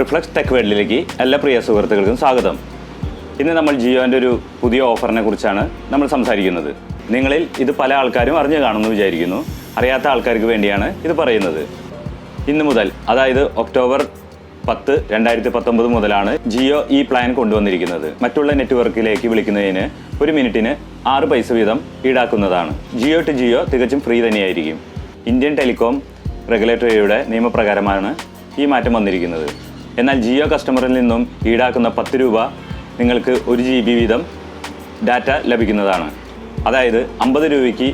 Reflex Tech വേൾഡിലേക്ക് എല്ലാ പ്രിയ സുഹൃത്തുക്കൾക്കും സ്വാഗതം. ഇന്ന് നമ്മൾ ജിയോന്റെ ഒരു പുതിയ ഓഫറിനെ കുറിച്ചാണ് നമ്മൾ സംസാരിക്കുന്നത്. നിങ്ങളിൽ ഇത് പല ആൾക്കാരും അറിഞ്ഞു കാണുമെന്ന് വിചാരിക്കുന്നു. അറിയാത്ത ആൾക്കാർക്ക് വേണ്ടിയാണ് ഇത് പറയുന്നത്. ഇന്ന് മുതൽ അതായത് ഒക്ടോബർ 10, 2019 മുതലാണ് ജിയോ ഈ പ്ലാൻ കൊണ്ടുവന്നിരിക്കുന്നത്. മറ്റുള്ള നെറ്റ്വർക്കിലേക്ക് വിളിക്കുന്നതിന് ഒരു മിനിറ്റിന് 6 പൈസ വീതം ഈടാക്കുന്നതാണ്. ജിയോ ടു ജിയോ തികച്ചും ഫ്രീ തന്നെയായിരിക്കും. ഇന്ത്യൻ ടെലികോം റെഗുലേറ്ററിയുടെ നിയമപ്രകാരമാണ് ഈ മാറ്റം വന്നിരിക്കുന്നത്. എന്നാൽ ജിയോ കസ്റ്റമറിൽ നിന്നും ഈടാക്കുന്ന 10 രൂപ നിങ്ങൾക്ക് 1 GB വീതം ഡാറ്റ ലഭിക്കുന്നതാണ്. അതായത് 50 രൂപയ്ക്ക്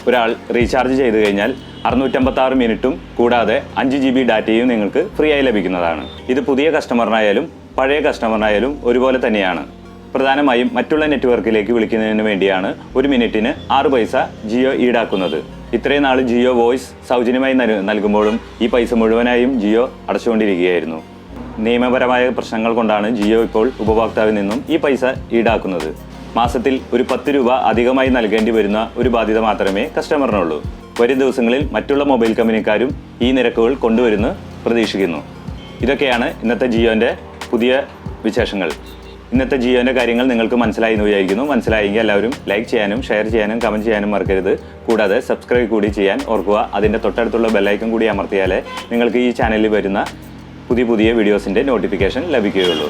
ഒരാൾ റീചാർജ് ചെയ്ത് കഴിഞ്ഞാൽ 656 മിനിറ്റും കൂടാതെ 5 GB ഡാറ്റയും നിങ്ങൾക്ക് ഫ്രീ ആയി ലഭിക്കുന്നതാണ്. ഇത് പുതിയ കസ്റ്റമറിനായാലും പഴയ കസ്റ്റമറിനായാലും ഒരുപോലെ തന്നെയാണ്. പ്രധാനമായും മറ്റുള്ള നെറ്റ്വർക്കിലേക്ക് വിളിക്കുന്നതിന് വേണ്ടിയാണ് 1 മിനിറ്റിന് 6 പൈസ ജിയോ ഈടാക്കുന്നത്. ഇത്രയും നാൾ ജിയോ വോയിസ് സൗജന്യമായി നൽകുമ്പോഴും ഈ പൈസ മുഴുവനായും ജിയോ അടച്ചുകൊണ്ടിരിക്കുകയായിരുന്നു. നിയമപരമായ പ്രശ്നങ്ങൾ കൊണ്ടാണ് ജിയോ ഇപ്പോൾ ഉപഭോക്താവിൽ നിന്നും ഈ പൈസ ഈടാക്കുന്നത്. മാസത്തിൽ ഒരു 10 രൂപ അധികമായി നൽകേണ്ടി വരുന്ന ഒരു ബാധ്യത മാത്രമേ കസ്റ്റമറിനുള്ളൂ. വരും ദിവസങ്ങളിൽ മറ്റുള്ള മൊബൈൽ കമ്പനിക്കാരും ഈ നിരക്കുകൾ കൊണ്ടുവരുമെന്ന് പ്രതീക്ഷിക്കുന്നു. ഇതൊക്കെയാണ് ഇന്നത്തെ ജിയോൻ്റെ പുതിയ വിശേഷങ്ങൾ. ഇന്നത്തെ ജിയോൻ്റെ കാര്യങ്ങൾ നിങ്ങൾക്ക് മനസ്സിലായി എന്ന് വിചാരിക്കുന്നു. മനസ്സിലായെങ്കിൽ എല്ലാവരും ലൈക്ക് ചെയ്യാനും ഷെയർ ചെയ്യാനും കമൻറ്റ് ചെയ്യാനും മറക്കരുത്. കൂടാതെ സബ്സ്ക്രൈബ് കൂടി ചെയ്യാൻ ഓർക്കുക. അതിൻ്റെ തൊട്ടടുത്തുള്ള ബെല്ലൈക്കൺ കൂടി അമർത്തിയാലേ നിങ്ങൾക്ക് ഈ ചാനലിൽ വരുന്ന പുതിയ വീഡിയോസിൻ്റെ നോട്ടിഫിക്കേഷൻ ലഭിക്കുകയുള്ളൂ.